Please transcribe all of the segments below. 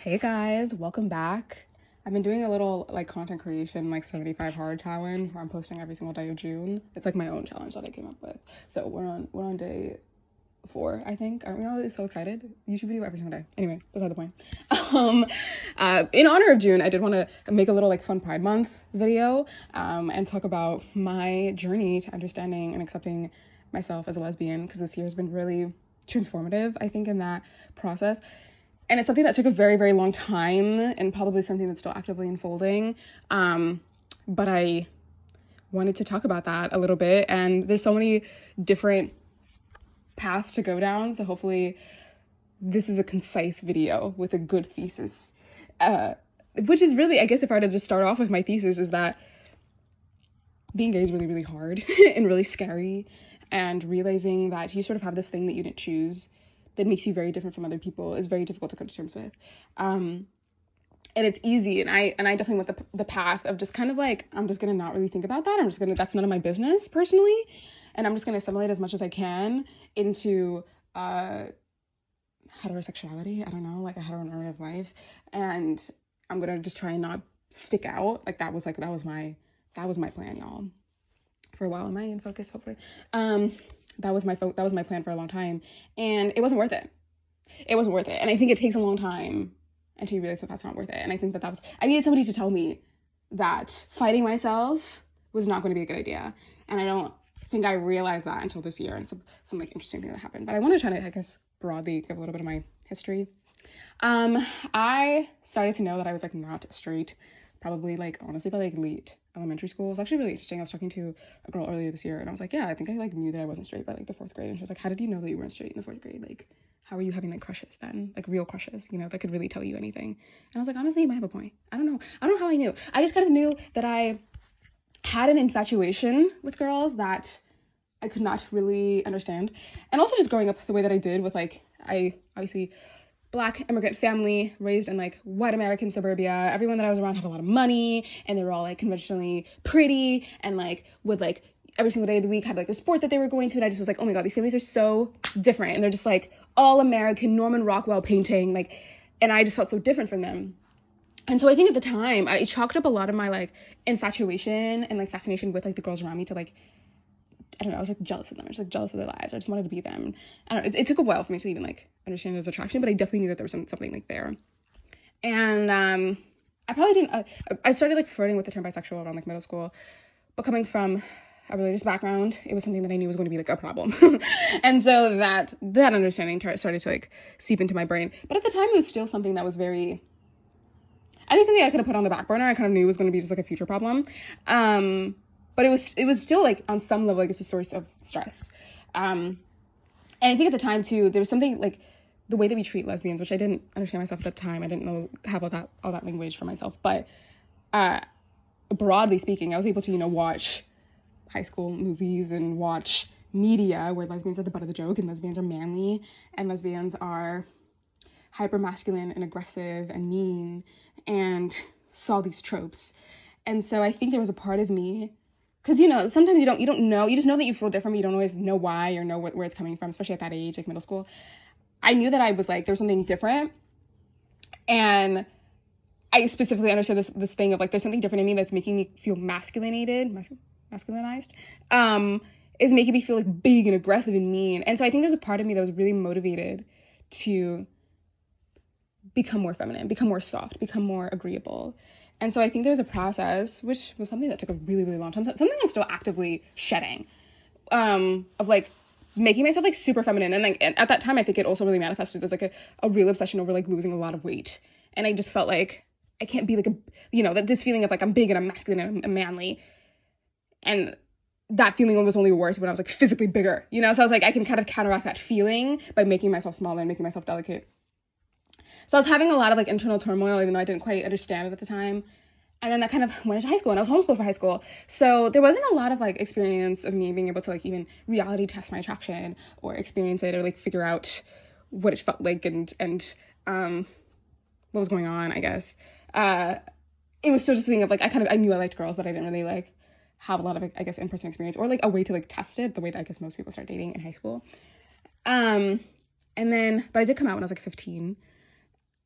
Hey guys, welcome back. I've been doing a little like content creation, like 75 hard challenge where I'm posting every single day of June. It's like my own challenge that I came up with. So we're on day 4, I think. Aren't we all so excited? YouTube video every single day. Anyway, beside the point. Um, in honor of June, I did want to make a little like fun Pride Month video and talk about my journey to understanding and accepting myself as a lesbian, because this year has been really transformative, I think, in that process. And it's something that took a very, very long time and probably something that's still actively unfolding. But I wanted to talk about that a little bit. And there's so many different paths to go down. So hopefully this is a concise video with a good thesis. Which is really, I guess if I were to just start off with my thesis, is that being gay is really, really hard and really scary. And realizing that you sort of have this thing that you didn't choose that makes you very different from other people is very difficult to come to terms with. And it's easy. And I definitely went the path of just kind of like, I'm just going to not really think about that. That's none of my business personally. And I'm just going to assimilate as much as I can into heterosexuality. I don't know, like a heteronormative life. And I'm going to just try and not stick out. Like that was my plan, y'all. For a while. Am I in focus? Hopefully. That was my plan for a long time, and it wasn't worth it. And I think it takes a long time until you realize that that's not worth it. And I think I needed somebody to tell me that fighting myself was not going to be a good idea. And I don't think I realized that until this year and some like interesting thing that happened. But I want to try to, I guess, broadly give a little bit of my history. I started to know that I was like not straight, probably like honestly by like late elementary school. It was actually really interesting. I was talking to a girl earlier this year and I was like, yeah, I think I like knew that I wasn't straight by like the 4th grade. And she was like, how did you know that you weren't straight in the 4th grade? Like, how were you having like crushes then? Like real crushes, that could really tell you anything. And I was like, honestly, you might have a point. I don't know how I knew. I just kind of knew that I had an infatuation with girls that I could not really understand. And also just growing up the way that I did with like, I obviously Black immigrant family, raised in like white American suburbia. Everyone that I was around had a lot of money and they were all like conventionally pretty and like would like every single day of the week had like a sport that they were going to. And I just was like, oh my God, these families are so different. And they're just like all American Norman Rockwell painting. Like, and I just felt so different from them. And so I think at the time I chalked up a lot of my like infatuation and like fascination with like the girls around me to like, I don't know, I was like jealous of them. I was like jealous of their lives. I just wanted to be them. I don't know, it took a while for me to even like understand his attraction, but I definitely knew that there was something like there. And I probably didn't, I started like flirting with the term bisexual around like middle school, but coming from a religious background, it was something that I knew was going to be like a problem. And so that understanding started to like seep into my brain. But at the time it was still something that was very, I think something I could have put on the back burner. I kind of knew it was going to be just like a future problem. But it was still like on some level, like it's a source of stress. And I think at the time too, there was something like the way that we treat lesbians, which I didn't understand myself at the time. I didn't have all that language for myself. But broadly speaking, I was able to, watch high school movies and watch media where lesbians are the butt of the joke and lesbians are manly and lesbians are hyper masculine and aggressive and mean, and saw these tropes. And so I think there was a part of me, because, sometimes you don't know. You just know that you feel different, but you don't always know why or know where it's coming from, especially at that age, like middle school. I knew that I was like, there was something different. And I specifically understood this thing of like, there's something different in me that's making me feel masculinized, is making me feel like big and aggressive and mean. And so I think there's a part of me that was really motivated to become more feminine, become more soft, become more agreeable. And so I think there's a process, which was something that took a really, really long time, something I'm still actively shedding, of like making myself like super feminine. And like at that time, I think it also really manifested as like a real obsession over like losing a lot of weight. And I just felt like I can't be like that this feeling of like I'm big and I'm masculine and I'm manly. And that feeling was only worse when I was like physically bigger, So I was like, I can kind of counteract that feeling by making myself smaller and making myself delicate. So I was having a lot of like internal turmoil, even though I didn't quite understand it at the time. And then that kind of went into high school, and I was homeschooled for high school. So there wasn't a lot of like experience of me being able to like even reality test my attraction or experience it or like figure out what it felt like and what was going on, I guess. It was still just a thing of like, I knew I liked girls, but I didn't really like have a lot of, I guess, in-person experience or like a way to like test it the way that I guess most people start dating in high school. But I did come out when I was like 15.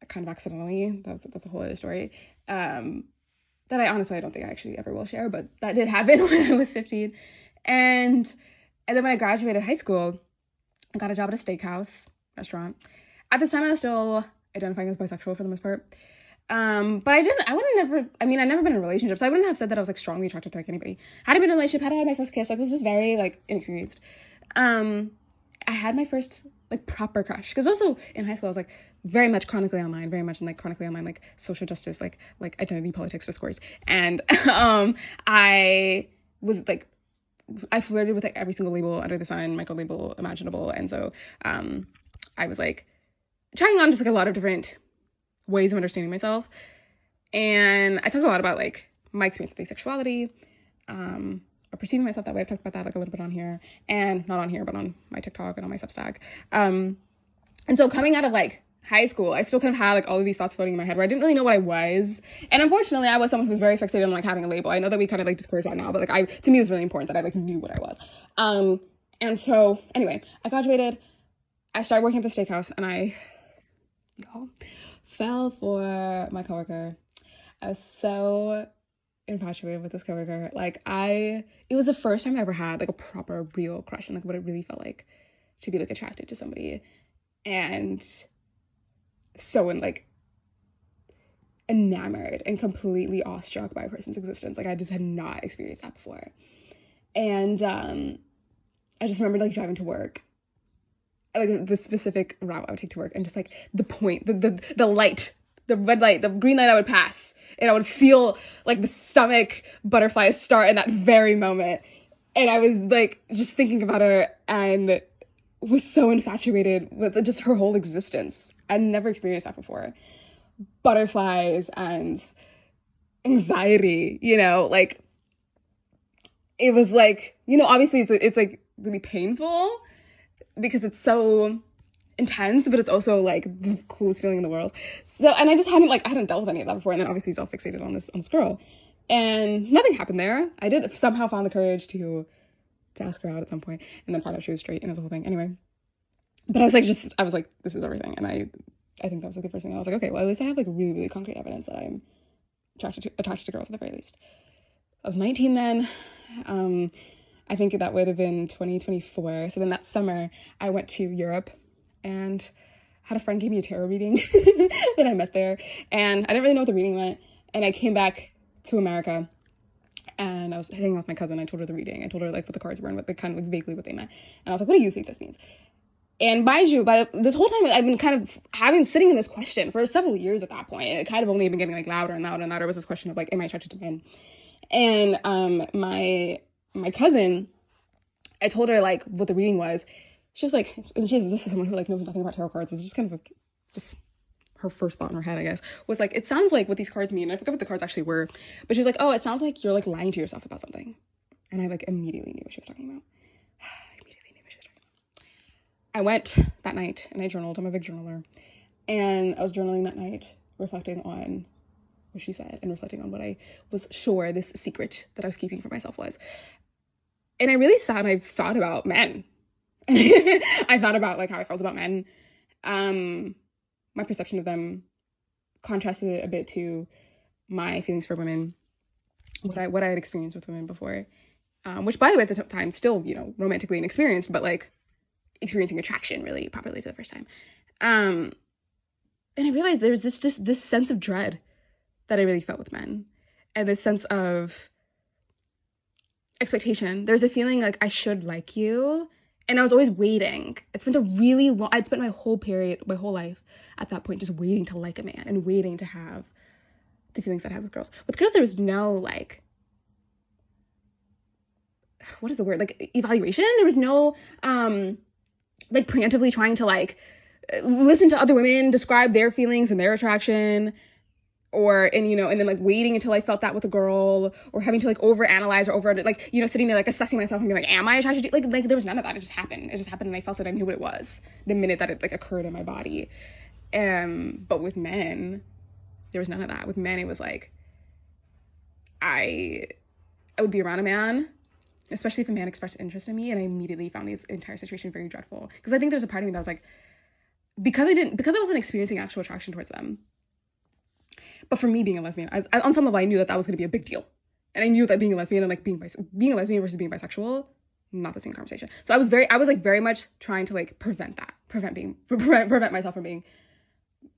kind of accidentally. That's a whole other story. That I honestly, I don't think I actually ever will share, but that did happen when I was 15. And then when I graduated high school, I got a job at a steakhouse restaurant. At this time, I was still identifying as bisexual for the most part. But I never been in a relationship, so I wouldn't have said that I was like strongly attracted to like anybody. Hadn't been in a relationship, hadn't had my first kiss, like was just very like inexperienced. I had my first like proper crush, because also in high school I was like very much chronically online, like social justice, like identity politics discourse, and I was like, I flirted with like every single label under the sun, micro label imaginable, and so I was like trying on just like a lot of different ways of understanding myself, and I talked a lot about like my experience with asexuality, or perceiving myself that way. I've talked about that like a little bit on here, and not on here, but on my TikTok and on my Substack. And so coming out of like high school, I still kind of had like all of these thoughts floating in my head where I didn't really know what I was. And unfortunately, I was someone who was very fixated on like having a label. I know that we kind of like discourage that now, but like to me it was really important that I like knew what I was. And so anyway, I graduated, I started working at the steakhouse, and y'all, fell for my coworker. I was so infatuated with this coworker. Like it was the first time I ever had like a proper real crush and like what it really felt like to be like attracted to somebody, and so like enamored and completely awestruck by a person's existence. Like I just had not experienced that before. And I just remember like driving to work, like the specific route I would take to work, and just like the light, the red light, the green light I would pass, and I would feel like the stomach butterflies start in that very moment. And I was like just thinking about her and was so infatuated with just her whole existence. I'd never experienced that before. Butterflies and anxiety, like it was like, obviously it's like really painful because it's so intense, but it's also like the coolest feeling in the world. So, and I hadn't dealt with any of that before. And then obviously he's all fixated on this girl, and nothing happened there. I did somehow find the courage to ask her out at some point, and then find out she was straight, and it was a whole thing. Anyway, but I was like, this is everything. And I think that was like the first thing. I was like, okay, well, at least I have like really, really concrete evidence that I'm attracted to girls at the very least. I was 19 then. I think that would have been 2024. So then that summer I went to Europe and had a friend give me a tarot reading that I met there. And I didn't really know what the reading meant. And I came back to America and I was hanging out with my cousin. I told her the reading. I told her like what the cards were and what they kind of like vaguely what they meant. And I was like, what do you think this means? And mind you, by this whole time I've been kind of sitting in this question for several years at that point. It kind of only been getting like louder and louder and louder. It was this question of like, am I attracted to men? And my cousin, I told her like what the reading was. She was like, and this is someone who like knows nothing about tarot cards, was just kind of like, just her first thought in her head, I guess, was like, it sounds like what these cards mean. And I forget what the cards actually were, but she was like, oh, it sounds like you're like lying to yourself about something. And I like immediately knew what she was talking about. I went that night and I journaled. I'm a big journaler. And I was journaling that night, reflecting on what she said and reflecting on what I was sure this secret that I was keeping for myself was. And I really sat and I thought about men. I thought about like how I felt about men. My perception of them contrasted it a bit to my feelings for women, what I had experienced with women before. Which by the way at the time still, romantically inexperienced, but like experiencing attraction really properly for the first time. And I realized there's this sense of dread that I really felt with men, and this sense of expectation. There's a feeling like I should like you, and I was always waiting. I'd spent my whole life at that point just waiting to like a man and waiting to have the feelings that I had with girls. With girls, there was no like, what is the word? Like evaluation. There was no like preemptively trying to like listen to other women describe their feelings and their attraction, and then like waiting until I felt that with a girl, or having to like overanalyze or like, sitting there like assessing myself and being like, am I attracted to you? Like there was none of that. It just happened and I felt it. I knew what it was the minute that it like occurred in my body. But with men, there was none of that. With men, it was like I would be around a man, especially if a man expressed interest in me, and I immediately found this entire situation very dreadful. Because I think there's a part of me that was like, because I wasn't experiencing actual attraction towards them. But for me being a lesbian, I on some level, I knew that was going to be a big deal. And I knew that being a lesbian and like being a lesbian versus being bisexual, not the same conversation. So I was like very much trying to like prevent myself from being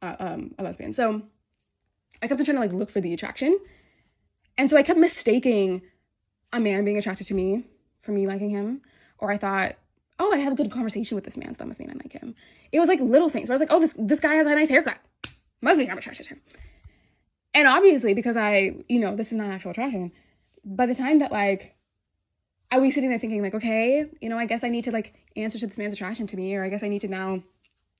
a lesbian. So I kept trying to like look for the attraction. And so I kept mistaking a man being attracted to me for me liking him. Or I thought, oh, I have a good conversation with this man, so that must mean I like him. It was like little things where I was like, oh, this guy has a nice haircut. Must mean I'm attracted to him. And obviously, because this is not actual attraction, by the time that like I was sitting there thinking like, okay, I guess I need to like answer to this man's attraction to me, or I guess I need to now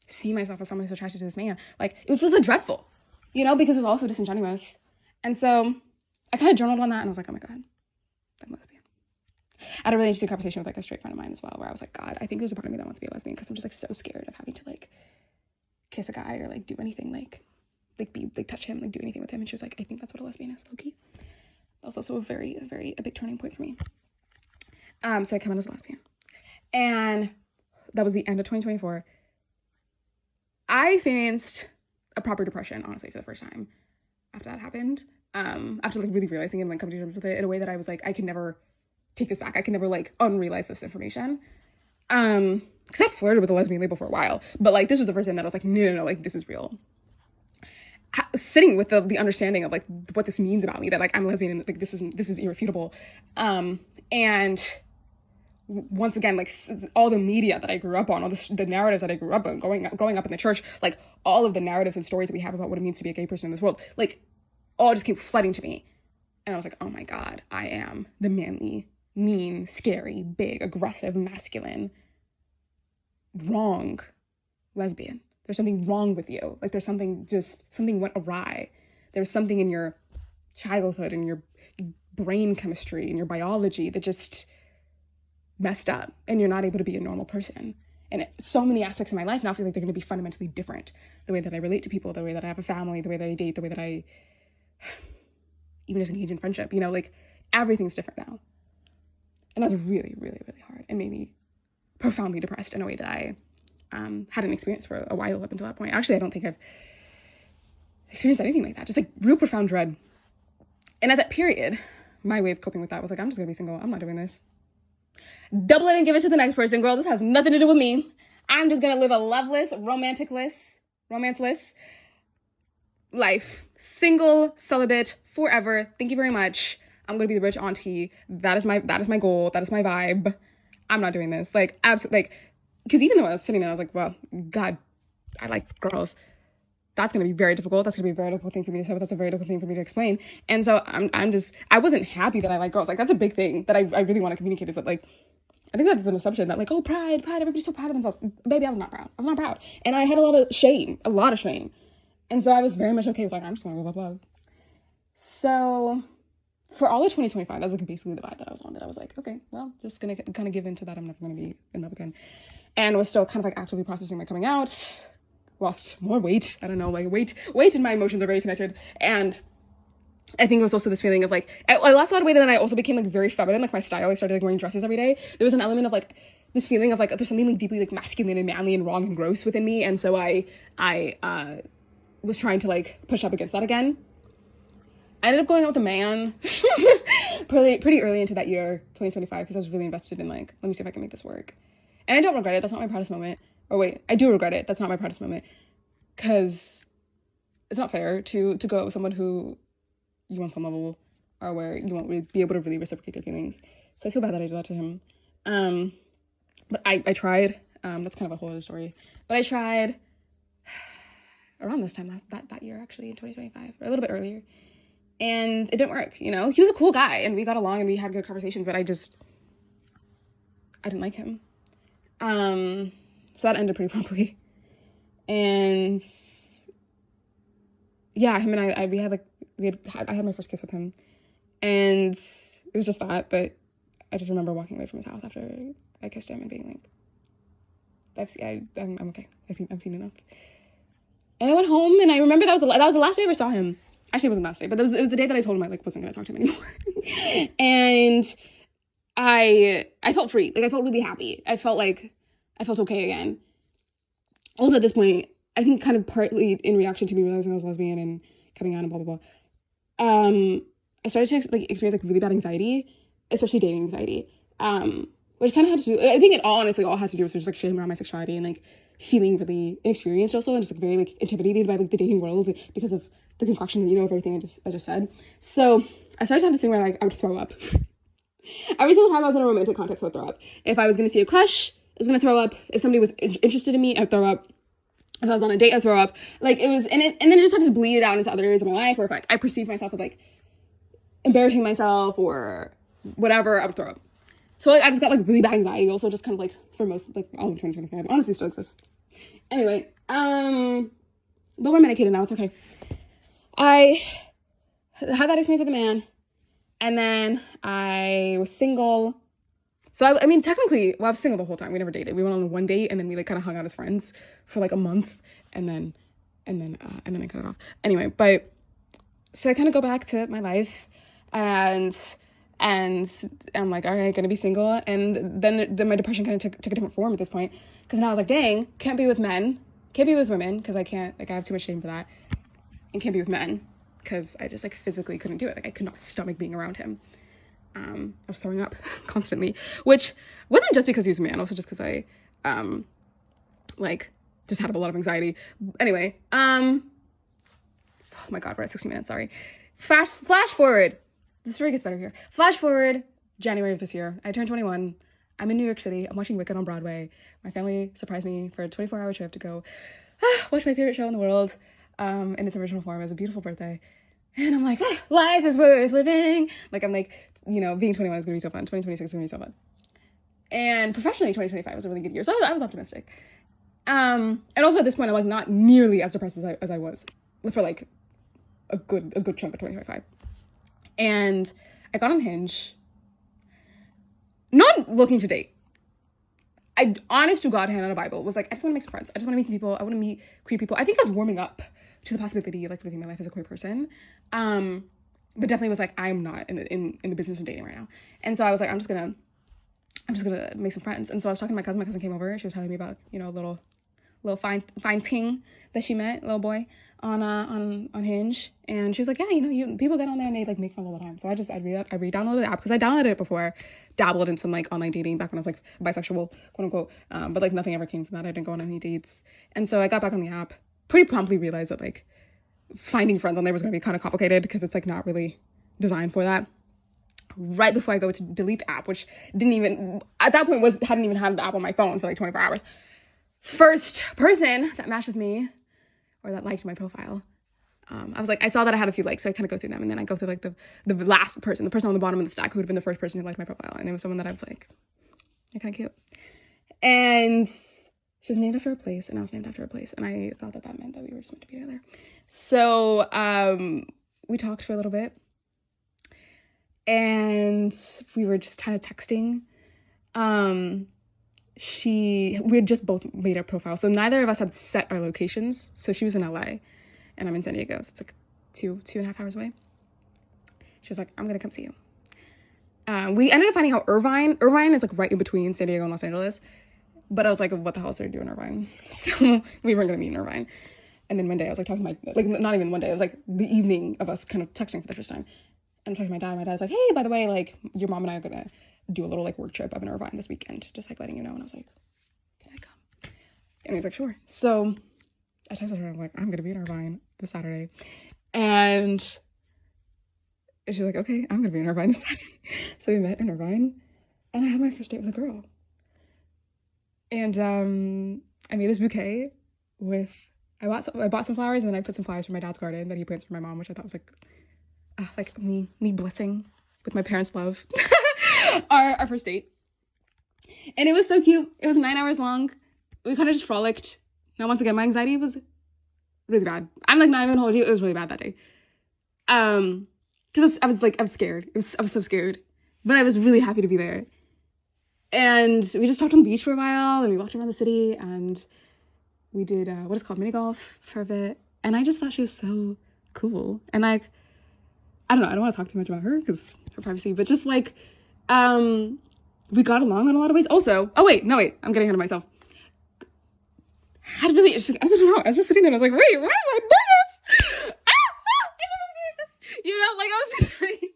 see myself as someone who's attracted to this man. Like it feels so dreadful, because it was also disingenuous. And so I kind of journaled on that and I was like, oh my God, I'm lesbian. I had a really interesting conversation with like a straight friend of mine as well, where I was like, God, I think there's a part of me that wants to be a lesbian because I'm just like so scared of having to like kiss a guy or like do anything like be like touch him, like do anything with him. And she was like, I think that's what a lesbian is, low-key. That was also a big turning point for me. So I come out as a lesbian. And that was the end of 2024. I experienced a proper depression, honestly, for the first time after that happened. After like really realizing it and like coming to terms with it in a way that I was like, I can never take this back. I can never like unrealize this information. Because I flirted with a lesbian label for a while, but like this was the first time that I was like, no, like this is real. Sitting with the understanding of like what this means about me, that like I'm a lesbian and like this is irrefutable. And once again, like all the media that I grew up on, all the narratives that I grew up on, growing up in the church, like all of the narratives and stories that we have about what it means to be a gay person in this world, like all just came flooding to me. And I was like, oh my God, I am the manly, mean, scary, big, aggressive, masculine, wrong lesbian. There's something wrong with you. Like there's something went awry. There's something in your childhood and your brain chemistry and your biology that just messed up and you're not able to be a normal person. And so many aspects of my life now feel like they're going to be fundamentally different. The way that I relate to people, the way that I have a family, the way that I date, the way that I even just engage in friendship, like everything's different now. And that was really, really, really hard. It made me profoundly depressed in a way that I hadn't experienced for a while up until that point. Actually, I don't think I've experienced anything like that. Just like real profound dread. And at that period, my way of coping with that was like, I'm just gonna be single. I'm not doing this. Double it and give it to the next person, girl. This has nothing to do with me. I'm just gonna live a loveless, romance-less life. Single, celibate, forever. Thank you very much. I'm gonna be the rich auntie. That is my goal. That is my vibe. I'm not doing this. Like, absolutely, like, because even though I was sitting there, I was like, well, God, I like girls. That's going to be very difficult. That's going to be a very difficult thing for me to say, but that's a very difficult thing for me to explain. And so I wasn't happy that I like girls. Like, that's a big thing that I really want to communicate, is that, like, I think that's an assumption that, like, oh, pride, everybody's so proud of themselves. Baby, I was not proud. And I had a lot of shame. And so I was very much okay with, like, I'm just going to go love. So for all of 2025, that was like basically the vibe that I was on, that I was like, okay, well, just going to kind of give into that. I'm never going to be in love again. And was still kind of like actively processing my coming out, lost more weight. I don't know, like weight and my emotions are very connected. And I think it was also this feeling of like, I lost a lot of weight, and then I also became like very feminine, like my style. I started like wearing dresses every day. There was an element of like this feeling of like, there's something like deeply like masculine and manly and wrong and gross within me. And so I was trying to like push up against that again. I ended up going out with a man pretty early into that year, 2025, because I was really invested in like, let me see if I can make this work. And I don't regret it. That's not my proudest moment. Or wait, I do regret it. That's not my proudest moment. Because it's not fair to go with someone who you on some level are where you won't really be able to really reciprocate their feelings. So I feel bad that I did that to him. But I tried. That's kind of a whole other story. But I tried around this time that year, actually, in 2025, or a little bit earlier. And it didn't work, He was a cool guy, and we got along, and we had good conversations, but I didn't like him. So that ended pretty promptly. And yeah, him and I had my first kiss with him, and it was just that. But I just remember walking away from his house after I kissed him and being like, I'm okay. I've seen enough. And I went home, and I remember that was the last day I ever saw him. Actually, it wasn't the last day, but it was the day that I told him I like wasn't gonna talk to him anymore. And I felt free. Like, I felt really happy. I felt okay again. also at this point, I think kind of partly in reaction to me realizing I was lesbian and coming out and blah, blah, blah, I started to like experience like really bad anxiety, especially dating anxiety, which kind of had to do, I think it all honestly all had to do with just like shame around my sexuality and like feeling really inexperienced also, and just like very like intimidated by like the dating world because of the concoction, you know, of everything I just said. So I started to have this thing where like I would throw up. Every single time I was in a romantic context, I would throw up. If I was going to see a crush, I was going to throw up. If somebody was interested in me, I'd throw up. If I was on a date, I'd throw up. Like, it was, and then it just started to bleed out into other areas of my life, or if like I perceived myself as like embarrassing myself or whatever, I would throw up. So like, I just got like really bad anxiety also, just kind of like for most, like all of 2025. Honestly, still exists. Anyway, but we're medicated now, it's okay. I had that experience with a man, and then I was single. So I mean, technically, well, I was single the whole time. We never dated. We went on one date, and then we like kind of hung out as friends for like a month, and then I cut it off. Anyway, but so I kind of go back to my life, and I'm like, all right, gonna be single, and then my depression kind of took a different form at this point, because now I was like, dang, can't be with men, can't be with women, because I can't, like, I have too much shame for that, and can't be with men, because I just like physically couldn't do it. Like, I could not stomach being around him. I was throwing up constantly, which wasn't just because he was a man, also just because I, like, just had a lot of anxiety. Anyway, oh my God, we're at 60 minutes, sorry. Flash forward. The story gets better here. Flash forward, January of this year. I turned 21. I'm in New York City. I'm watching Wicked on Broadway. My family surprised me for a 24-hour trip to go watch my favorite show in the world in its original form. It was a beautiful birthday. And I'm like, life is worth living. Like, I'm like, you know, being 21 is going to be so fun. 2026 is going to be so fun. And professionally, 2025 was a really good year. So I was optimistic. And also at this point, I'm like not nearly as depressed as I was for like a good chunk of 2025. And I got on Hinge, not looking to date. I, honest to God, hand on a Bible, was like, I just want to make some friends. I just want to meet some people. I want to meet queer people. I think I was warming up to the possibility of like living my life as a queer person. But definitely was like, I'm not in the business of dating right now. And so I was like, I'm just gonna make some friends. And so I was talking to my cousin. My cousin came over. She was telling me about, you know, a little fine ting that she met, little boy, on Hinge. And she was like, yeah, you know, people get on there and they like make fun all the time. So I re-downloaded the app, because I downloaded it before, dabbled in some like online dating back when I was like bisexual, quote unquote. But like nothing ever came from that. I didn't go on any dates. And so I got back on the app, pretty promptly realized that like finding friends on there was going to be kind of complicated, because it's like not really designed for that. Right before I go to delete the app, which didn't even, at that point hadn't even had the app on my phone for like 24 hours. First person that matched with me, or that liked my profile, I was like, I saw that I had a few likes, so I kind of go through them, and then I go through like the last person, the person on the bottom of the stack who would have been the first person who liked my profile, and it was someone that I was like, they're kind of cute. And she was named after a place, and I was named after a place, and I thought that meant that we were just meant to be together. So we talked for a little bit, and we were just kind of texting. We had just both made our profile, so neither of us had set our locations. So she was in LA, and I'm in San Diego, so it's like two and a half hours away. She was like, I'm gonna come see you. We ended up finding out Irvine is like right in between San Diego and Los Angeles. But I was like, what the hell is there to do in Irvine? So we weren't going to meet in Irvine. And then one day I was like talking to not even one day, it was like the evening of us kind of texting for the first time. And I'm talking to my dad. My dad's like, hey, by the way, like your mom and I are going to do a little like work trip up in Irvine this weekend. Just like letting you know. And I was like, can I come? And he's like, sure. So I texted her. I'm like, I'm going to be in Irvine this Saturday. And she's like, okay, I'm going to be in Irvine this Saturday. So we met in Irvine. And I had my first date with a girl. And I made this bouquet with, I bought some flowers, and then I put some flowers from my dad's garden that he plants for my mom, which I thought was like me blessing with my parents' love our first date. And it was so cute. It was 9 hours long. We kind of just frolicked. Now, once again, my anxiety was really bad. I'm like not even holding you. It was really bad that day. Because I was scared. I was so scared, but I was really happy to be there. And we just talked on the beach for a while, and we walked around the city, and we did what is called mini golf for a bit. And I just thought she was so cool. And like, I don't know, I don't want to talk too much about her because her privacy, but just like, we got along in a lot of ways. Also, I'm getting ahead of myself. had really, I don't know, I was just sitting there and I was like, wait, why am I nervous? You know, like I was like,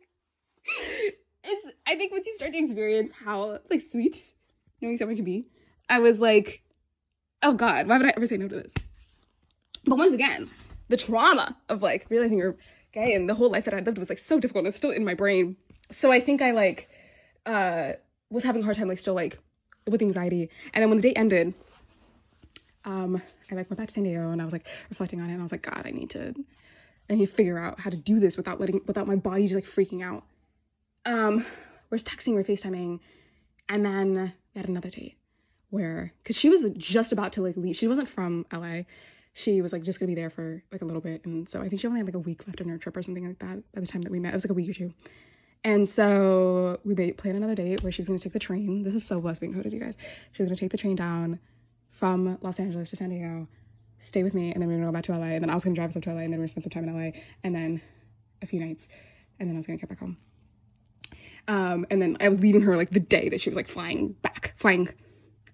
I think once you start to experience how like sweet knowing someone can be, I was like, oh God, why would I ever say no to this? But once again, the trauma of like realizing you're gay and the whole life that I lived was like so difficult and it's still in my brain. So I think I like was having a hard time like still like with anxiety. And then when the date ended, I like went back to San Diego and I was like reflecting on it and I was like, God, I need to figure out how to do this without my body just like freaking out. We're texting, we're FaceTiming, and then we had another date where, because she was just about to like leave. She wasn't from LA. She was like just gonna be there for like a little bit, and so I think she only had like a week left on her trip or something like that by the time that we met. It was like a week or two. And so we planned another date where she was gonna take the train. This is so lesbian coded, you guys. She was gonna take the train down from Los Angeles to San Diego, stay with me, and then we were gonna go back to LA, and then I was gonna drive us up to LA, and then we were gonna spend some time in LA, and then a few nights, and then I was gonna get back home. And then I was leaving her like the day that she was like flying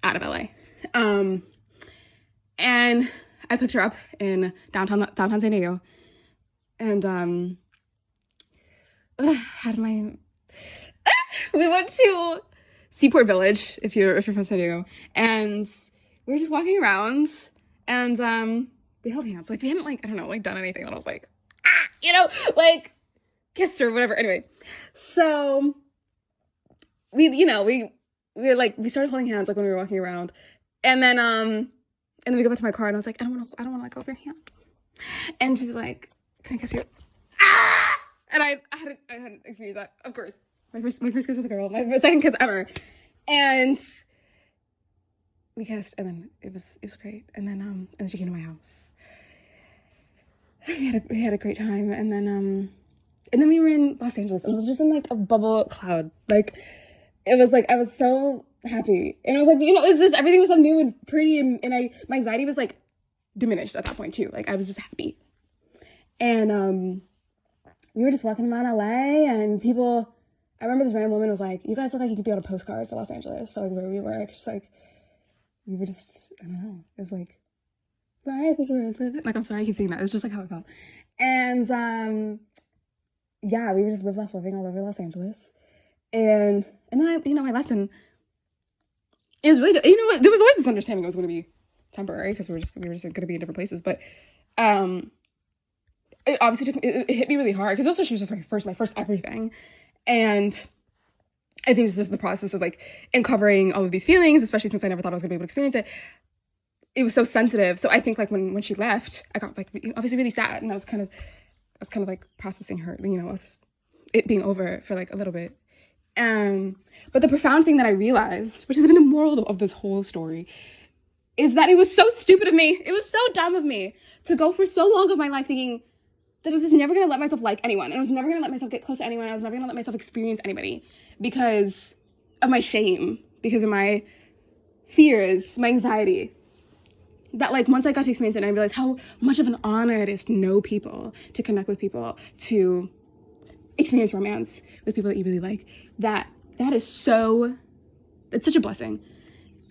out of LA. And I picked her up in downtown San Diego, and we went to Seaport Village, if you're from San Diego, and we were just walking around, and we held hands. Like we hadn't like, I don't know, like done anything that I was like, you know, like kissed or whatever. Anyway, so we were like, we started holding hands like when we were walking around, and then we go back to my car and I was like, I don't want to let go of your hand. And she was like, can I kiss you? And I hadn't experienced that, of course. My first kiss with a girl, my second kiss ever. And we kissed, and then it was great. And then she came to my house. We had a great time, and then we were in Los Angeles, and it was just in like a bubble cloud. Like it was like I was so happy, and it was like, you know, everything was so new and pretty, and my anxiety was like diminished at that point too. Like I was just happy, and we were just walking around LA, and people. I remember this random woman was like, "You guys look like you could be on a postcard for Los Angeles, for like where we were." Just like we were just, I don't know. It was like life is worth living. Like I'm sorry I keep saying that. It's just like how it felt, and yeah, we were just live, laugh, living all over Los Angeles. And then I left, and it was really, there was always this understanding it was going to be temporary because we were just going to be in different places. But it obviously it hit me really hard because also she was just my first everything. And I think this is the process of like uncovering all of these feelings, especially since I never thought I was going to be able to experience it. It was so sensitive. So I think like when she left, I got like obviously really sad, and I was kind of like processing her, it being over for like a little bit. But the profound thing that I realized, which has been the moral of this whole story, is that it was so stupid of me. It was so dumb of me to go for so long of my life thinking that I was just never going to let myself like anyone. And I was never going to let myself get close to anyone. I was never going to let myself experience anybody because of my shame, because of my fears, my anxiety. That like once I got to experience it, and I realized how much of an honor it is to know people, to connect with people, to experience romance with people that you really like, it's such a blessing.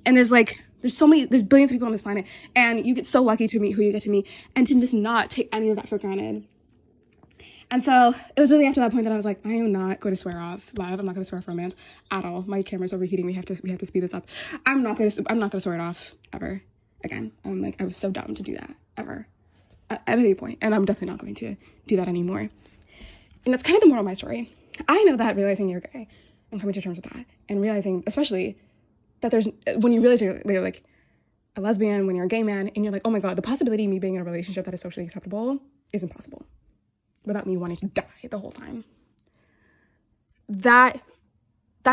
And there's billions of people on this planet, and you get so lucky to meet who you get to meet, and to just not take any of that for granted. And so it was really after that point that I was like, I am not going to swear off love. I'm not going to swear off romance at all. My camera's overheating. We have to speed this up. I'm not going to swear it off ever again. I was so dumb to do that ever at any point, and I'm definitely not going to do that anymore. And that's kind of the moral of my story. I know that realizing you're gay and coming to terms with that, and realizing especially that when you realize you're like a lesbian, when you're a gay man, and you're like, oh my God, the possibility of me being in a relationship that is socially acceptable is impossible without me wanting to die the whole time. That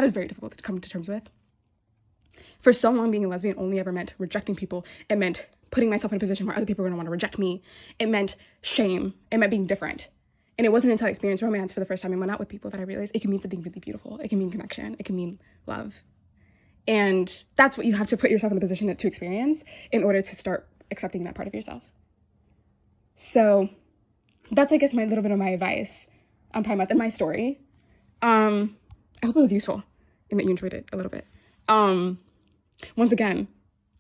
is very difficult to come to terms with. For so long, being a lesbian only ever meant rejecting people. It meant putting myself in a position where other people were going to want to reject me. It meant shame. It meant being different. And it wasn't until I experienced romance for the first time and went out with people that I realized it can mean something really beautiful. It can mean connection. It can mean love. And that's what you have to put yourself in the position to experience in order to start accepting that part of yourself. So that's, I guess, my little bit of my advice on Pride Month and my story. I hope it was useful and that you enjoyed it a little bit. Once again,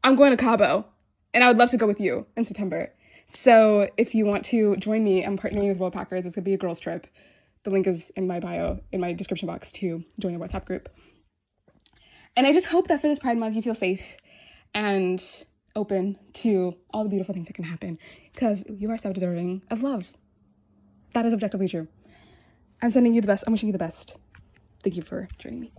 I'm going to Cabo And I would love to go with you in September. So if you want to join me, I'm partnering with World Packers. It's going to be a girls trip. The link is in my bio, in my description box to join the WhatsApp group. And I just hope that for this Pride Month, you feel safe and open to all the beautiful things that can happen, because you are so deserving of love. That is objectively true. I'm sending you the best. I'm wishing you the best. Thank you for joining me.